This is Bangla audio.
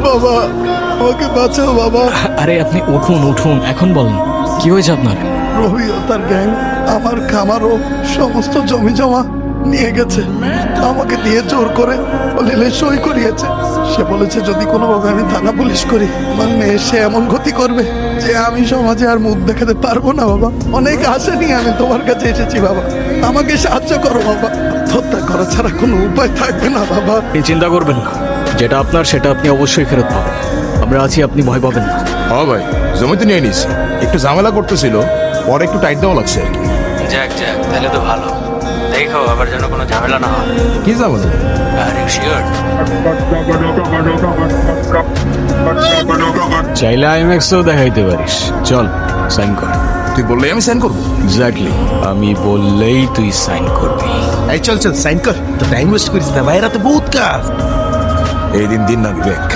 বাবা আমাকে বাঁচাও বাবা। আরে আপনি উঠুন উঠুন, এখন বলেন কি হয়েছে আপনার? রবি ও তার গ্যাং আমার খামার ও সমস্ত জমি জমা নিয়ে গেছে। আমাকে দিয়ে জোর করে দলিলে সই করিয়েছে। সে বলেছে যদি কোনোভাবে আমি থানা পুলিশ করি আমার মেয়ে সে এমন ক্ষতি করবে যে আমি সমাজে আর মুখ দেখাতে পারবো না বাবা। অনেক আশা নিয়ে আমি তোমার কাছে এসেছি বাবা, আমাকে সাহায্য করো বাবা। হত্যা করা ছাড়া কোনো উপায় থাকবে না বাবা। আপনি চিন্তা করবেন না, যেটা আপনার সেটা আপনি অবশ্যই ফেরত পাবেন। আমরা আছি, আপনি ভয় পাবেন না। হ্যাঁ ভাই, জমিতে নিয়ে নিয়েছি। একটু ঝামেলা করতেছিল, পরে একটু টাইট দেওয়া লাগছে আর কি। যাক যাক, তাহলে তো ভালো। দেখো আবার যেন কোনো ঝামেলা না হয়। কি ঝামেলা? Are you sure? চাইলে আইম্যাক্সও দেখাইতে পারিস। চল সাইন কর। তুই বললেই আমি সাইন করবো? এক্স্যাক্টলি, আমি বললেই তুই সাইন করবি। এই চল চল সাইন কর, তো টাইম ওয়েস্ট করিস না, বাইরে তো বহুত কাজ। এই দিন দিন না বিবেক।